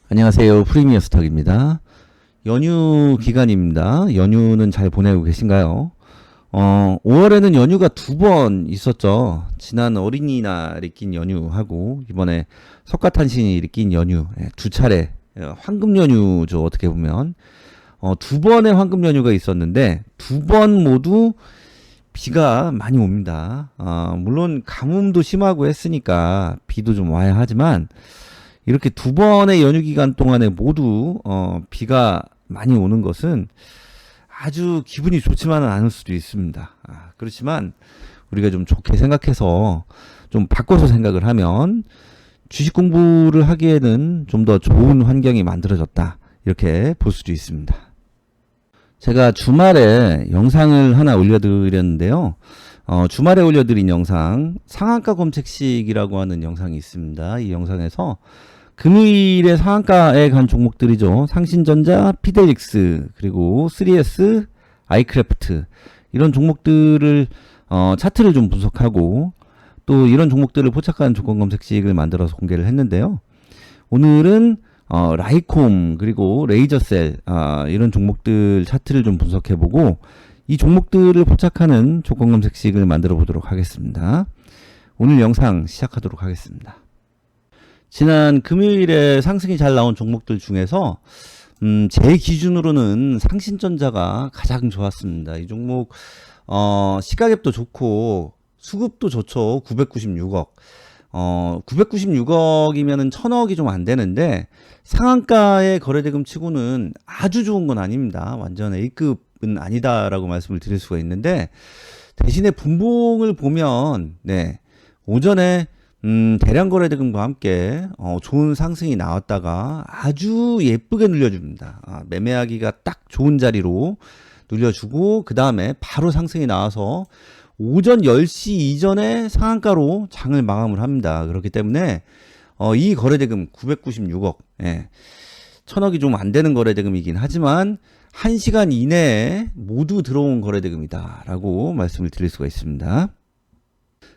안녕하세요. 프리미어 스톡입니다. 연휴 기간입니다. 연휴는 잘 보내고 계신가요? 5월에는 연휴가 두 번 있었죠. 지난 어린이날이 낀 연휴하고 이번에 석가탄신일이 낀 연휴, 두 차례 황금 연휴죠. 어떻게 보면 두 번의 황금 연휴가 있었는데 두 번 모두 비가 많이 옵니다. 물론 가뭄도 심하고 했으니까 비도 좀 와야 하지만 이렇게 두 번의 연휴 기간 동안에 모두 비가 많이 오는 것은 아주 기분이 좋지만은 않을 수도 있습니다. 그렇지만 우리가 좀 좋게 생각해서 좀 바꿔서 생각을 하면 주식 공부를 하기에는 좀 더 좋은 환경이 만들어졌다. 이렇게 볼 수도 있습니다. 제가 주말에 영상을 하나 올려드렸는데요. 주말에 올려드린 영상 상한가 검색식이라고 하는 영상이 있습니다. 이 영상에서 금요일에 상한가에 간 종목들이죠. 상신전자, 피델릭스, 그리고 3S, 아이크래프트 이런 종목들을 차트를 좀 분석하고 또 이런 종목들을 포착한 조건 검색식을 만들어서 공개를 했는데요. 오늘은 라이콤 그리고 레이저셀 이런 종목들 차트를 좀 분석해보고 이 종목들을 포착하는 조건 검색식을 만들어 보도록 하겠습니다. 오늘 영상 시작하도록 하겠습니다. 지난 금요일에 상승이 잘 나온 종목들 중에서 제 기준으로는 상신전자가 가장 좋았습니다. 이 종목 시가갭도 좋고 수급도 좋죠. 996억. 996억이면은 1000억이 좀 안 되는데 상한가의 거래대금 치고는 아주 좋은 건 아닙니다. 완전 A급은 아니다라고 말씀을 드릴 수가 있는데 대신에 분봉을 보면 오전에 대량 거래대금과 함께 좋은 상승이 나왔다가 아주 예쁘게 눌려줍니다. 매매하기가 딱 좋은 자리로 눌려주고 그 다음에 바로 상승이 나와서 오전 10시 이전에 상한가로 장을 마감을 합니다. 그렇기 때문에 이 거래대금 996억 1000억이 좀 안 되는 거래대금이긴 하지만 1시간 이내에 모두 들어온 거래대금이다 라고 말씀을 드릴 수가 있습니다.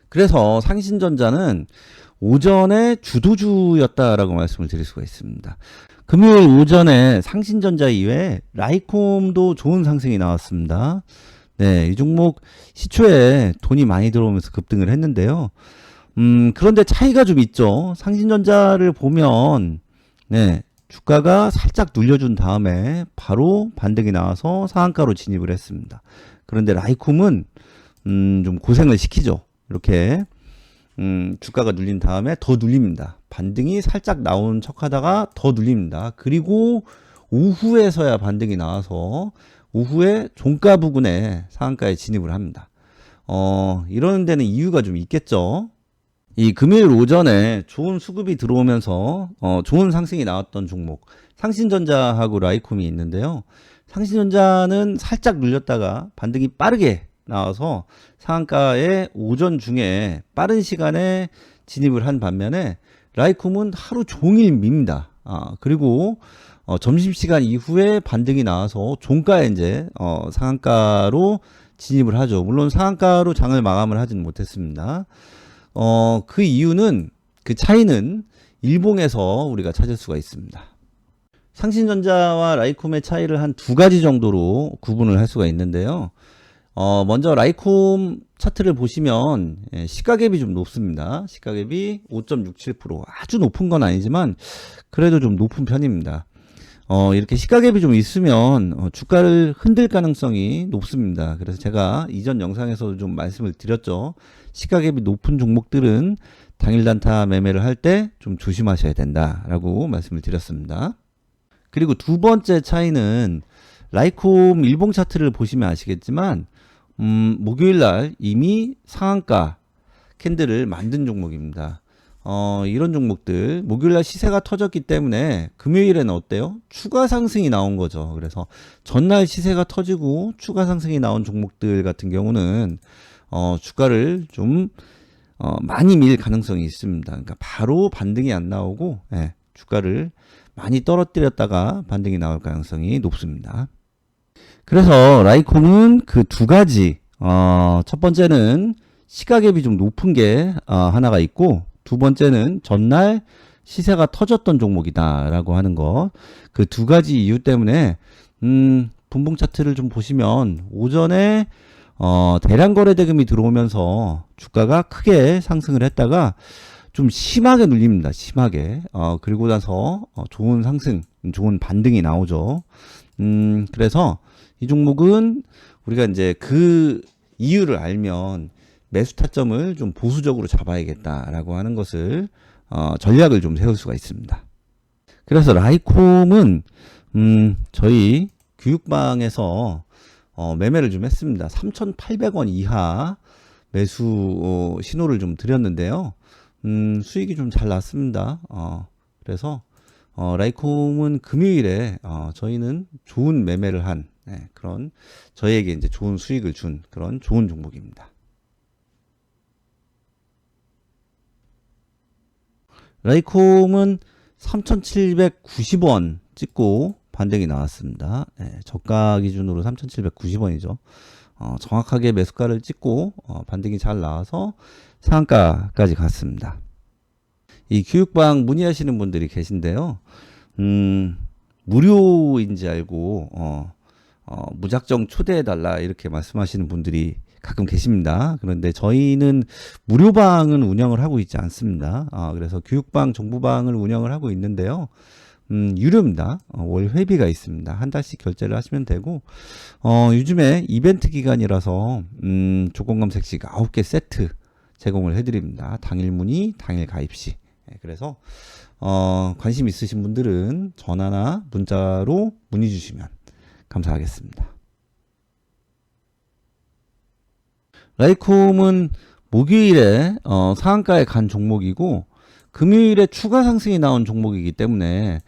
그래서 상신전자는 오전에 주도주였다라고 말씀을 드릴 수가 있습니다. 금요일 오전에 상신전자 이외에 라이콤도 좋은 상승이 나왔습니다. 이 종목 시초에 돈이 많이 들어오면서 급등을 했는데요. 그런데 차이가 좀 있죠. 상신전자를 보면 주가가 살짝 눌려준 다음에 바로 반등이 나와서 상한가로 진입을 했습니다. 그런데 라이콤은 좀 고생을 시키죠. 이렇게 주가가 눌린 다음에 더 눌립니다. 반등이 살짝 나온 척 하다가 더 눌립니다. 그리고 오후에서야 반등이 나와서 오후에 종가 부근에 상한가에 진입을 합니다. 이러는 데는 이유가 좀 있겠죠. 이 금요일 오전에 좋은 수급이 들어오면서 좋은 상승이 나왔던 종목 상신전자하고 라이콤이 있는데요. 상신전자는 살짝 눌렸다가 반등이 빠르게 나와서 상한가에 오전 중에 빠른 시간에 진입을 한 반면에 라이콤은 하루 종일 밉니다. 그리고 점심시간 이후에 반등이 나와서 종가에 이제 상한가로 진입을 하죠. 물론 상한가로 장을 마감을 하지는 못했습니다. 그 이유는 그 차이는 일봉에서 우리가 찾을 수가 있습니다. 상신전자와 라이콤의 차이를 한 두 가지 정도로 구분을 할 수가 있는데요. 먼저 라이콤 차트를 보시면 시가갭이 좀 높습니다. 시가갭이 5.67% 아주 높은 건 아니지만 그래도 좀 높은 편입니다. 이렇게 시가갭이 좀 있으면 주가를 흔들 가능성이 높습니다. 그래서 제가 이전 영상에서도 좀 말씀을 드렸죠. 시가갭이 높은 종목들은 당일 단타 매매를 할 때 좀 조심하셔야 된다라고 말씀을 드렸습니다. 그리고 두 번째 차이는 라이콤 일봉 차트를 보시면 아시겠지만 목요일날 이미 상한가 캔들을 만든 종목입니다. 이런 종목들 목요일날 시세가 터졌기 때문에 금요일에는 어때요? 추가 상승이 나온 거죠. 그래서 전날 시세가 터지고 추가 상승이 나온 종목들 같은 경우는 주가를 좀 많이 밀 가능성이 있습니다. 그러니까 바로 반등이 안 나오고 주가를 많이 떨어뜨렸다가 반등이 나올 가능성이 높습니다. 그래서 라이콤은 그 두 가지 첫 번째는 시가갭이 좀 높은 게 하나가 있고 두 번째는 전날 시세가 터졌던 종목이다라고 하는 거. 그 두 가지 이유 때문에 분봉 차트를 좀 보시면 오전에 대량 거래 대금이 들어오면서 주가가 크게 상승을 했다가 좀 심하게 눌립니다. 심하게. 그리고 나서 좋은 상승, 좋은 반등이 나오죠. 그래서 이 종목은 우리가 이제 그 이유를 알면 매수 타점을 좀 보수적으로 잡아야겠다라고 하는 것을 전략을 좀 세울 수가 있습니다. 그래서 라이콤은 저희 교육방에서 매매를 좀 했습니다. 3,800원 이하 매수 신호를 좀 드렸는데요. 수익이 좀 잘 났습니다. 그래서 라이콤은 금요일에 저희는 좋은 매매를 한 그런 저희에게 이제 좋은 수익을 준 그런 좋은 종목입니다. 라이콤은 3,790원 찍고 반등이 나왔습니다. 저가 기준으로 3,790원이죠. 정확하게 매수가를 찍고 반등이 잘 나와서 상한가까지 갔습니다. 이 교육방 문의하시는 분들이 계신데요. 무료인지 알고 무작정 초대해달라 이렇게 말씀하시는 분들이 가끔 계십니다. 그런데 저희는 무료방은 운영을 하고 있지 않습니다. 그래서 교육방, 정보방을 운영을 하고 있는데요. 유료입니다. 월 회비가 있습니다. 한 달씩 결제를 하시면 되고, 요즘에 이벤트 기간이라서, 조건 검색식 9개 세트 제공을 해드립니다. 당일 문의, 당일 가입 시. 그래서, 관심 있으신 분들은 전화나 문자로 문의 주시면 감사하겠습니다. 라이콤은 목요일에 상한가에 간 종목이고 금요일에 추가 상승이 나온 종목이기 때문에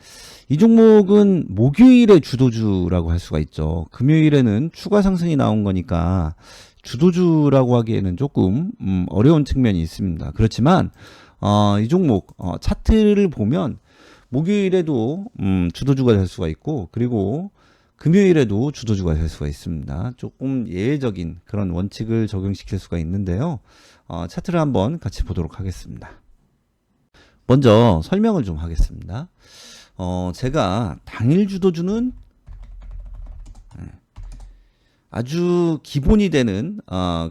이 종목은 목요일의 주도주라고 할 수가 있죠. 금요일에는 추가 상승이 나온 거니까 주도주라고 하기에는 조금 어려운 측면이 있습니다. 그렇지만 이 종목 차트를 보면 목요일에도 주도주가 될 수가 있고 그리고 금요일에도 주도주가 될 수가 있습니다. 조금 예외적인 그런 원칙을 적용시킬 수가 있는데요. 차트를 한번 같이 보도록 하겠습니다. 먼저 설명을 좀 하겠습니다. 제가 당일 주도주는 아주 기본이 되는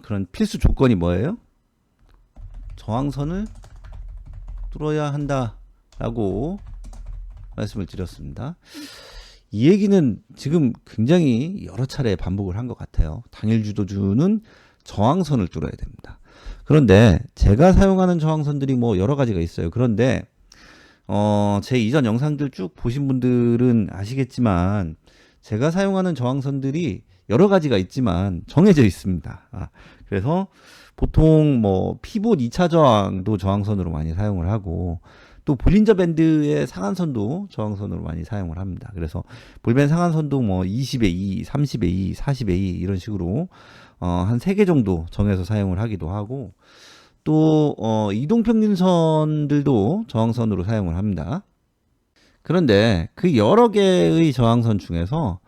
그런 필수 조건이 뭐예요? 저항선을 뚫어야 한다라고 말씀을 드렸습니다. 이 얘기는 지금 굉장히 여러 차례 반복을 한 것 같아요. 당일 주도주는 저항선을 뚫어야 됩니다. 그런데 제가 사용하는 저항선들이 뭐 여러 가지가 있어요. 그런데 제 이전 영상들 쭉 보신 분들은 아시겠지만 제가 사용하는 저항선들이 여러 가지가 있지만 정해져 있습니다. 그래서 보통 뭐 피봇 2차 저항도 저항선으로 많이 사용을 하고 또 볼린저 밴드의 상한선도 저항선으로 많이 사용을 합니다. 그래서 볼밴 상한선도 뭐 20에 2, 30에 2, 40에 2 이런 식으로 한 3개 정도 정해서 사용을 하기도 하고 또 이동평균선들도 저항선으로 사용을 합니다. 그런데 그 여러 개의 저항선 중에서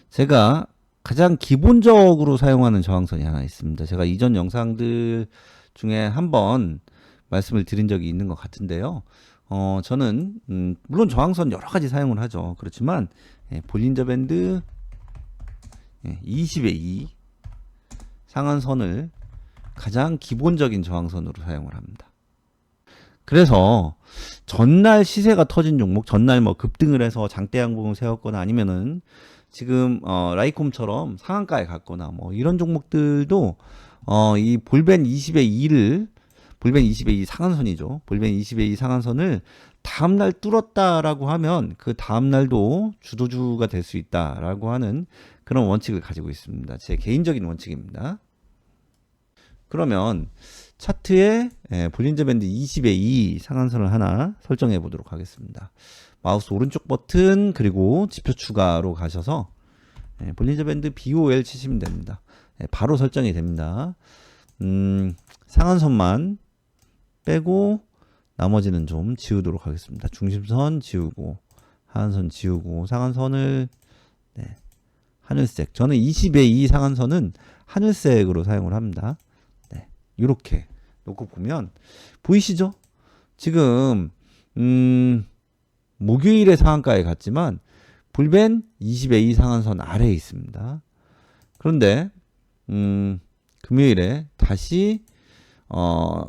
제가 가장 기본적으로 사용하는 저항선이 하나 있습니다. 제가 이전 영상들 중에 한번 말씀을 드린 적이 있는 것 같은데요. 저는 물론 저항선 여러 가지 사용을 하죠. 그렇지만 볼린저 밴드 20에 2 상한선을 가장 기본적인 저항선으로 사용을 합니다. 그래서 전날 시세가 터진 종목, 전날 뭐 급등을 해서 장대 양봉을 세웠거나 아니면은 지금 라이콤처럼 상한가에 갔거나 뭐 이런 종목들도 이 볼밴 20에 2를 볼밴 20에 2 상한선이죠. 볼밴 20에 2 상한선을 다음날 뚫었다라고 하면 그 다음날도 주도주가 될 수 있다라고 하는 그런 원칙을 가지고 있습니다. 제 개인적인 원칙입니다. 그러면 차트에 볼린저 밴드 20에 2 상한선을 하나 설정해 보도록 하겠습니다. 마우스 오른쪽 버튼 그리고 지표 추가로 가셔서 볼린저 밴드 BOL 치시면 됩니다. 바로 설정이 됩니다. 상한선만 빼고 나머지는 좀 지우도록 하겠습니다. 중심선 지우고 하한선 지우고 상한선을 하늘색, 저는 20에 2 상한선은 하늘색으로 사용을 합니다. 이렇게 놓고 보면 보이시죠? 지금 목요일에 상한가에 갔지만 불벤 20A 상한선 아래에 있습니다. 그런데 금요일에 다시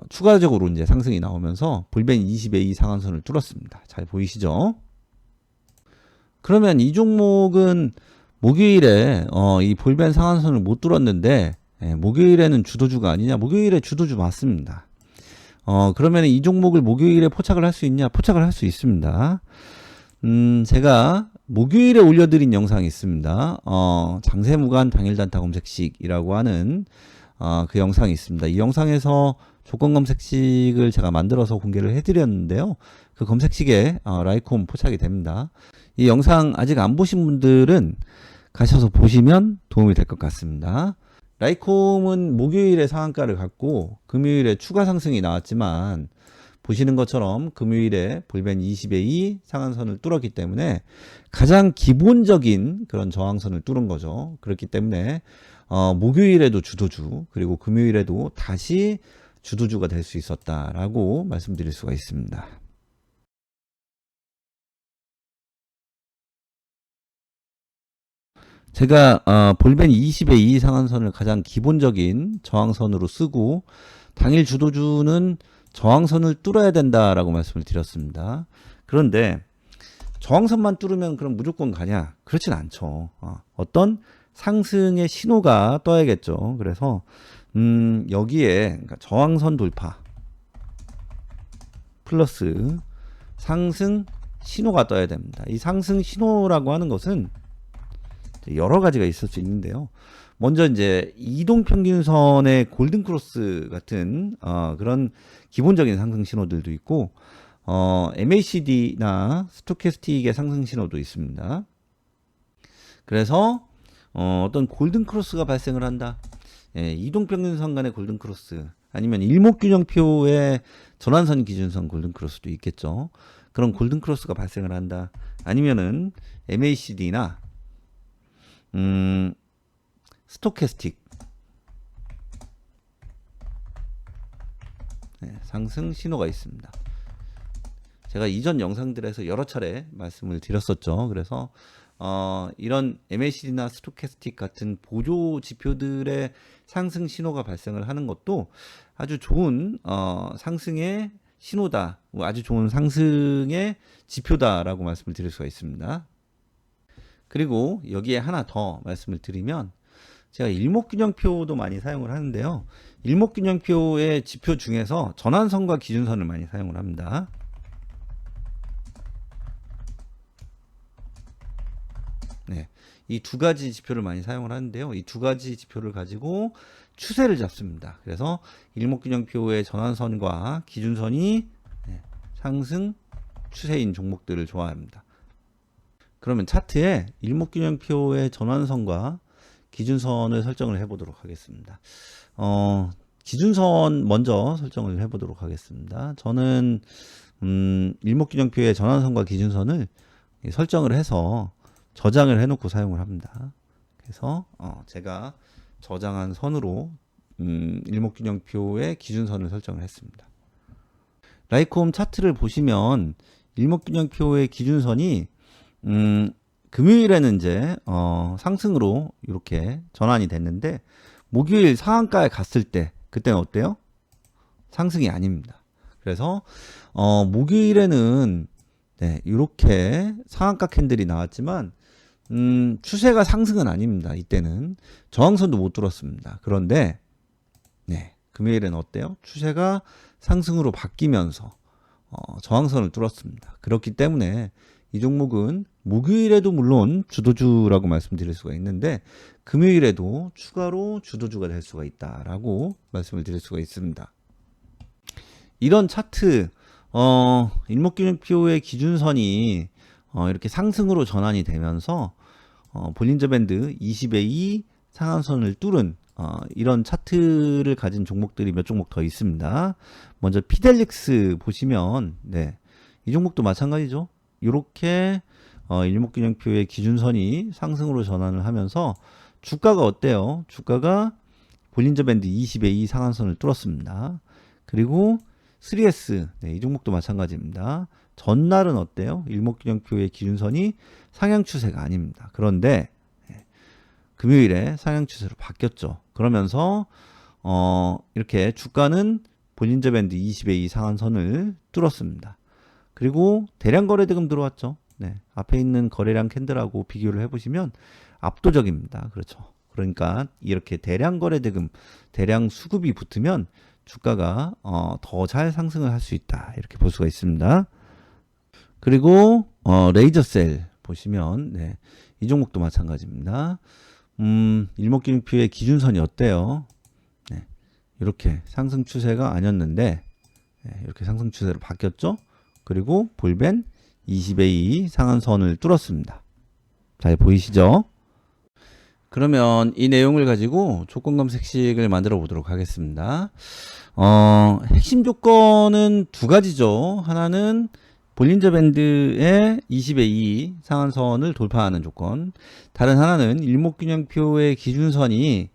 추가적으로 이제 상승이 나오면서 불벤 20A 상한선을 뚫었습니다. 잘 보이시죠? 그러면 이 종목은 목요일에 이 불벤 상한선을 못 뚫었는데 목요일에는 주도주가 아니냐? 목요일에 주도주 맞습니다. 그러면 이 종목을 목요일에 포착을 할 수 있냐? 포착을 할 수 있습니다. 제가 목요일에 올려드린 영상이 있습니다. 장세무관 당일단타 검색식이라고 하는 그 영상이 있습니다. 이 영상에서 조건 검색식을 제가 만들어서 공개를 해드렸는데요. 그 검색식에 라이콤 포착이 됩니다. 이 영상 아직 안 보신 분들은 가셔서 보시면 도움이 될 것 같습니다. 라이콤은 목요일에 상한가를 갖고 금요일에 추가 상승이 나왔지만 보시는 것처럼 금요일에 불벤 20A 상한선을 뚫었기 때문에 가장 기본적인 그런 저항선을 뚫은 거죠. 그렇기 때문에 목요일에도 주도주 그리고 금요일에도 다시 주도주가 될 수 있었다라고 말씀드릴 수가 있습니다. 제가 볼벤 20의 2 상한선을 가장 기본적인 저항선으로 쓰고 당일 주도주는 저항선을 뚫어야 된다라고 말씀을 드렸습니다. 그런데 저항선만 뚫으면 그럼 무조건 가냐? 그렇진 않죠. 어떤 상승의 신호가 떠야겠죠. 그래서 여기에 그러니까 저항선 돌파 플러스 상승 신호가 떠야 됩니다. 이 상승 신호라고 하는 것은 여러 가지가 있을 수 있는데요. 먼저 이제 이동평균선의 골든크로스 같은 그런 기본적인 상승 신호들도 있고 MACD나 스토캐스틱의 상승 신호도 있습니다. 그래서 어떤 골든크로스가 발생을 한다. 이동평균선 간의 골든크로스 아니면 일목균형표의 전환선 기준선 골든크로스도 있겠죠. 그런 골든크로스가 발생을 한다. 아니면은 MACD나 스토캐스틱 상승 신호가 있습니다. 제가 이전 영상들에서 여러 차례 말씀을 드렸었죠. 그래서 이런 MACD나 스토캐스틱 같은 보조 지표들의 상승 신호가 발생을 하는 것도 아주 좋은 상승의 신호다, 아주 좋은 상승의 지표다라고 말씀을 드릴 수가 있습니다. 그리고 여기에 하나 더 말씀을 드리면 제가 일목균형표도 많이 사용을 하는데요. 일목균형표의 지표 중에서 전환선과 기준선을 많이 사용을 합니다. 네, 이 두 가지 지표를 많이 사용을 하는데요. 이 두 가지 지표를 가지고 추세를 잡습니다. 그래서 일목균형표의 전환선과 기준선이 상승 추세인 종목들을 좋아합니다. 그러면 차트에 일목균형표의 전환선과 기준선을 설정을 해보도록 하겠습니다. 기준선 먼저 설정을 해보도록 하겠습니다. 저는 일목균형표의 전환선과 기준선을 설정을 해서 저장을 해놓고 사용을 합니다. 그래서 제가 저장한 선으로 일목균형표의 기준선을 설정을 했습니다. 라이콤 차트를 보시면 일목균형표의 기준선이 금요일에는 이제 상승으로 이렇게 전환이 됐는데 목요일 상한가에 갔을 때 그때는 어때요? 상승이 아닙니다. 그래서 목요일에는 이렇게 상한가 캔들이 나왔지만 추세가 상승은 아닙니다. 이때는 저항선도 못 뚫었습니다. 그런데 금요일에는 어때요? 추세가 상승으로 바뀌면서 저항선을 뚫었습니다. 그렇기 때문에 이 종목은 목요일에도 물론 주도주라고 말씀드릴 수가 있는데 금요일에도 추가로 주도주가 될 수가 있다라고 말씀을 드릴 수가 있습니다. 이런 차트 일목균형표의 기준선이 이렇게 상승으로 전환이 되면서 볼린저 밴드 20의 2 상한선을 뚫은 이런 차트를 가진 종목들이 몇 종목 더 있습니다. 먼저 피델릭스 보시면 이 종목도 마찬가지죠. 이렇게 일목균형표의 기준선이 상승으로 전환을 하면서 주가가 어때요? 주가가 볼린저 밴드 20의 2 상한선을 뚫었습니다. 그리고 3S, 네, 이 종목도 마찬가지입니다. 전날은 어때요? 일목균형표의 기준선이 상향 추세가 아닙니다. 그런데 금요일에 상향 추세로 바뀌었죠. 그러면서 이렇게 주가는 볼린저 밴드 20의 2 상한선을 뚫었습니다. 그리고 대량 거래 대금 들어왔죠. 네, 앞에 있는 거래량 캔들하고 비교를 해보시면 압도적입니다. 그렇죠. 그러니까 이렇게 대량 거래 대금, 대량 수급이 붙으면 주가가 더 잘 상승을 할 수 있다. 이렇게 볼 수가 있습니다. 그리고 레이저셀 보시면 네, 이 종목도 마찬가지입니다. 일목균형표의 기준선이 어때요? 네, 이렇게 상승 추세가 아니었는데 네, 이렇게 상승 추세로 바뀌었죠. 그리고 볼벤 20의 2 상한선을 뚫었습니다. 잘 보이시죠? 그러면 이 내용을 가지고 조건 검색식을 만들어 보도록 하겠습니다. 핵심 조건은 두 가지죠. 하나는 볼린저 밴드의 20의 2 상한선을 돌파하는 조건. 다른 하나는 일목균형표의 기준선이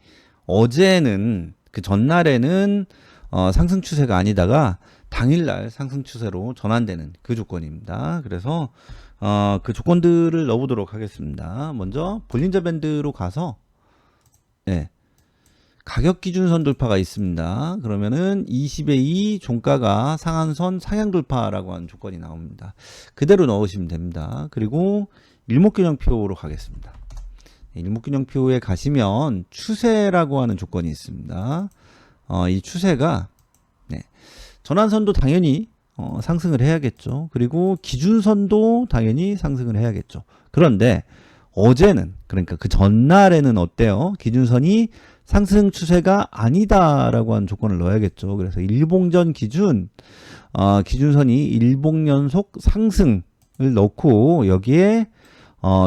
어제는 그 전날에는 상승 추세가 아니다가 당일날 상승 추세로 전환되는 그 조건입니다. 그래서 그 조건들을 넣어보도록 하겠습니다. 먼저 볼린저 밴드로 가서 네, 가격 기준선 돌파가 있습니다. 그러면은 20의 2 종가가 상한선 상향 돌파라고 하는 조건이 나옵니다. 그대로 넣으시면 됩니다. 그리고 일목균형표로 가겠습니다. 일목균형표에 가시면 추세라고 하는 조건이 있습니다. 이 추세가 네, 전환선도 당연히 상승을 해야겠죠. 그리고 기준선도 당연히 상승을 해야겠죠. 그런데 어제는, 그러니까 그 전날에는 어때요? 기준선이 상승 추세가 아니다라고 하는 조건을 넣어야겠죠. 그래서 일봉전 기준, 기준선이 일봉연속 상승을 넣고 여기에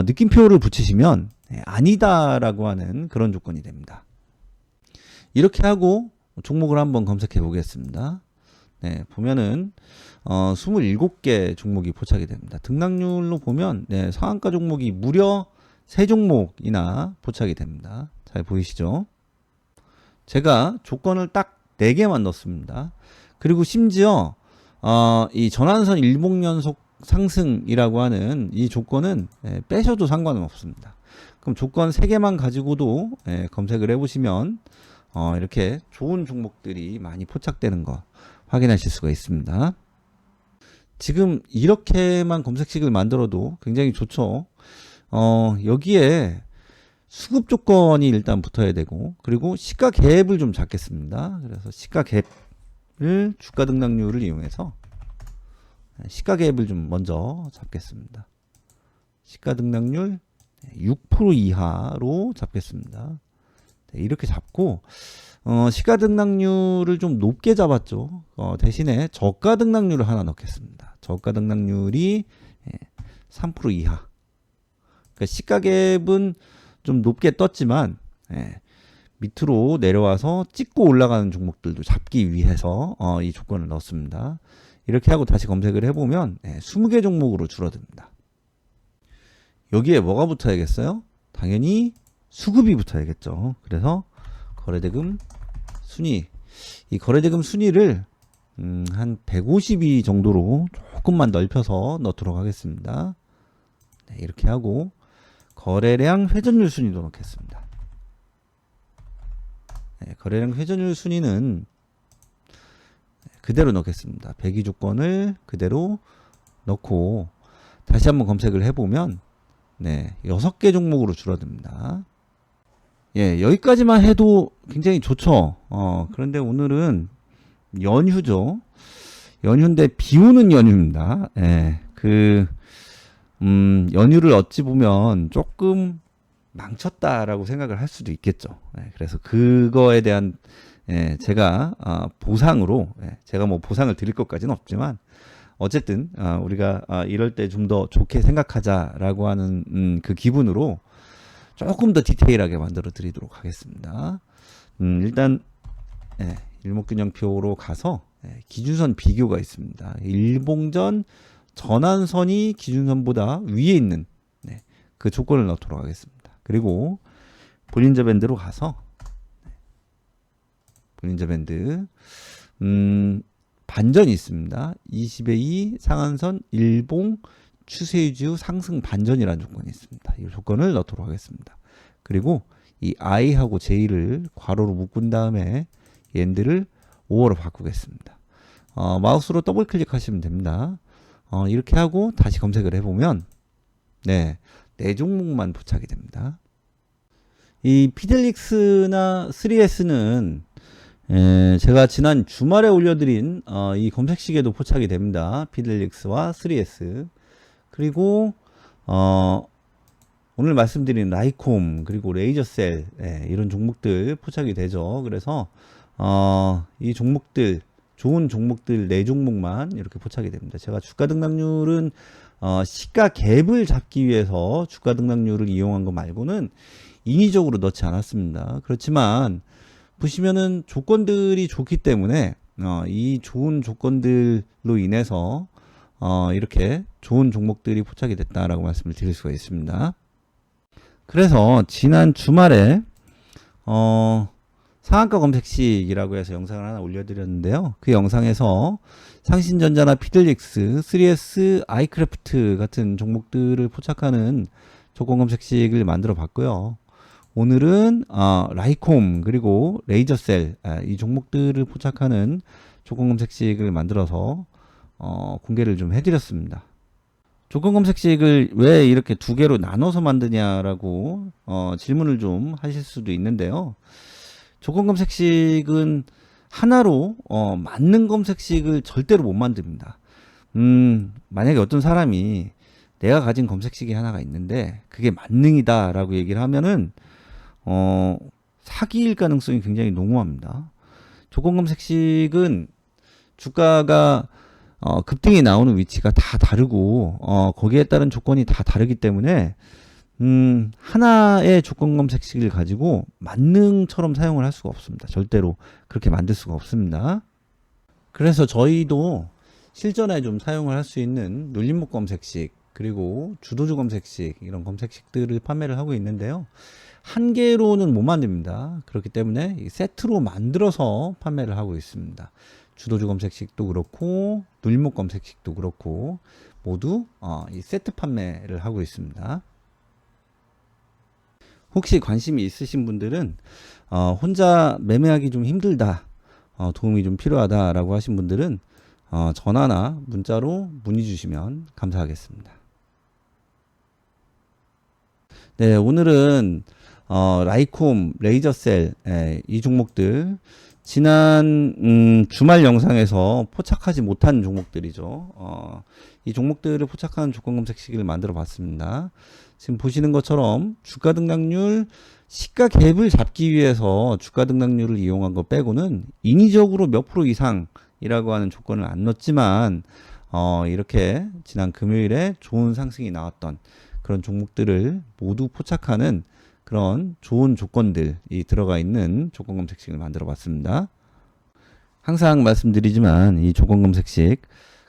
느낌표를 붙이시면 아니다라고 하는 그런 조건이 됩니다. 이렇게 하고 종목을 한번 검색해 보겠습니다. 네, 보면은 27개 종목이 포착이 됩니다. 등락률로 보면 네, 상한가 종목이 무려 3종목이나 포착이 됩니다. 잘 보이시죠? 제가 조건을 딱 4개만 넣습니다. 그리고 심지어 이 전환선 일봉연속 상승이라고 하는 이 조건은 빼셔도 상관은 없습니다. 그럼 조건 3개만 가지고도 검색을 해보시면 이렇게 좋은 종목들이 많이 포착되는 거 확인하실 수가 있습니다. 지금 이렇게만 검색식을 만들어도 굉장히 좋죠. 여기에 수급 조건이 일단 붙어야 되고, 그리고 시가 갭을 좀 잡겠습니다. 그래서 시가 갭을 주가 등락률을 이용해서 시가 갭을 좀 먼저 잡겠습니다. 시가 등락률 6% 이하로 잡겠습니다. 네, 이렇게 잡고 시가 등락률을 좀 높게 잡았죠. 대신에 저가 등락률을 하나 넣겠습니다. 저가 등락률이 3% 이하. 그러니까 시가 갭은 좀 높게 떴지만 밑으로 내려와서 찍고 올라가는 종목들도 잡기 위해서 이 조건을 넣었습니다. 이렇게 하고 다시 검색을 해보면 20개 종목으로 줄어듭니다. 여기에 뭐가 붙어야겠어요? 당연히 수급이 붙어야겠죠. 그래서 거래대금 순위, 이 거래대금 순위를 한 152 정도로 조금만 넓혀서 넣도록 하겠습니다. 네, 이렇게 하고 거래량 회전율 순위도 넣겠습니다. 네, 거래량 회전율 순위는 그대로 넣겠습니다. 배기 조건을 그대로 넣고 다시 한번 검색을 해보면 6개 종목으로 줄어듭니다. 예, 여기까지만 해도 굉장히 좋죠. 그런데 오늘은 연휴죠. 연휴인데 비 오는 연휴입니다. 예, 연휴를 어찌 보면 조금 망쳤다라고 생각을 할 수도 있겠죠. 예, 그래서 그거에 대한 제가 보상으로 제가 뭐 보상을 드릴 것까지는 없지만 어쨌든 우리가 이럴 때 좀 더 좋게 생각하자라고 하는 그 기분으로 조금 더 디테일하게 만들어 드리도록 하겠습니다. 일단 일목균형표로 가서 기준선 비교가 있습니다. 일봉전 전환선이 기준선보다 위에 있는 그 조건을 넣도록 하겠습니다. 그리고 볼린저 밴드로 가서 볼린저 밴드 반전이 있습니다. 20의 2 상한선 일봉 추세 유지 후 상승 반전이라는 조건이 있습니다. 이 조건을 넣도록 하겠습니다. 그리고 이 i하고 j를 괄호로 묶은 다음에 엔드를 5호로 바꾸겠습니다. 마우스로 더블 클릭하시면 됩니다. 이렇게 하고 다시 검색을 해보면 네 종목만 포착이 됩니다. 이 피델릭스나 3S는 제가 지난 주말에 올려드린 이 검색식에도 포착이 됩니다. 피델릭스와 3S 그리고 오늘 말씀드린 라이콤 그리고 레이저셀 이런 종목들 포착이 되죠. 그래서 이 종목들 좋은 종목들 4종목만 이렇게 포착이 됩니다. 제가 주가 등락률은 시가 갭을 잡기 위해서 주가 등락률을 이용한 거 말고는 인위적으로 넣지 않았습니다. 그렇지만 보시면은 조건들이 좋기 때문에 이 좋은 조건들로 인해서 이렇게 좋은 종목들이 포착이 됐다라고 말씀을 드릴 수가 있습니다. 그래서 지난 주말에 상한가 검색식이라고 해서 영상을 하나 올려드렸는데요. 그 영상에서 상신전자나 피델릭스, 3S, 아이크래프트 같은 종목들을 포착하는 조건 검색식을 만들어 봤고요. 오늘은 라이콤 그리고 레이저셀 이 종목들을 포착하는 조건 검색식을 만들어서 공개를 좀 해드렸습니다. 조건 검색식을 왜 이렇게 두 개로 나눠서 만드냐라고 질문을 좀 하실 수도 있는데요. 조건 검색식은 하나로 맞는 검색식을 절대로 못 만듭니다. 만약에 어떤 사람이 내가 가진 검색식이 하나가 있는데 그게 만능이다 라고 얘기를 하면은 사기일 가능성이 굉장히 농후합니다. 조건 검색식은 주가가 급등이 나오는 위치가 다 다르고 거기에 따른 조건이 다 다르기 때문에 하나의 조건 검색식을 가지고 만능처럼 사용을 할 수가 없습니다. 절대로 그렇게 만들 수가 없습니다. 그래서 저희도 실전에 좀 사용을 할 수 있는 눌림목 검색식 그리고 주도주 검색식 이런 검색식들을 판매를 하고 있는데요. 한 개로는 못 만듭니다. 그렇기 때문에 세트로 만들어서 판매를 하고 있습니다. 주도주 검색식도 그렇고 눌림목 검색식도 그렇고 모두 이 세트 판매를 하고 있습니다. 혹시 관심이 있으신 분들은 혼자 매매하기 좀 힘들다, 도움이 좀 필요하다라고 하신 분들은 전화나 문자로 문의 주시면 감사하겠습니다. 네, 오늘은 라이콤, 레이저셀 이 종목들 지난 주말 영상에서 포착하지 못한 종목들이죠. 이 종목들을 포착하는 조건 검색식을 만들어 봤습니다. 지금 보시는 것처럼 주가 등락률, 시가 갭을 잡기 위해서 주가 등락률을 이용한 거 빼고는 인위적으로 몇 프로 이상이라고 하는 조건을 안 넣었지만 이렇게 지난 금요일에 좋은 상승이 나왔던 그런 종목들을 모두 포착하는 그런 좋은 조건들이 들어가 있는 조건 검색식을 만들어 봤습니다. 항상 말씀드리지만 이 조건 검색식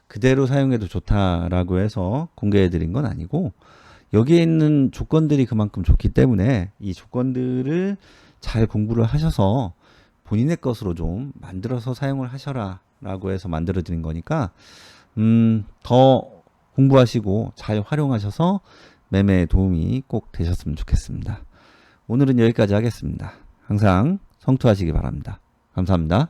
그대로 사용해도 좋다라고 해서 공개해 드린 건 아니고 여기에 있는 조건들이 그만큼 좋기 때문에 이 조건들을 잘 공부를 하셔서 본인의 것으로 좀 만들어서 사용을 하셔라 라고 해서 만들어 드린 거니까 더 공부하시고 잘 활용하셔서 매매에 도움이 꼭 되셨으면 좋겠습니다. 오늘은 여기까지 하겠습니다. 항상 성투하시기 바랍니다. 감사합니다.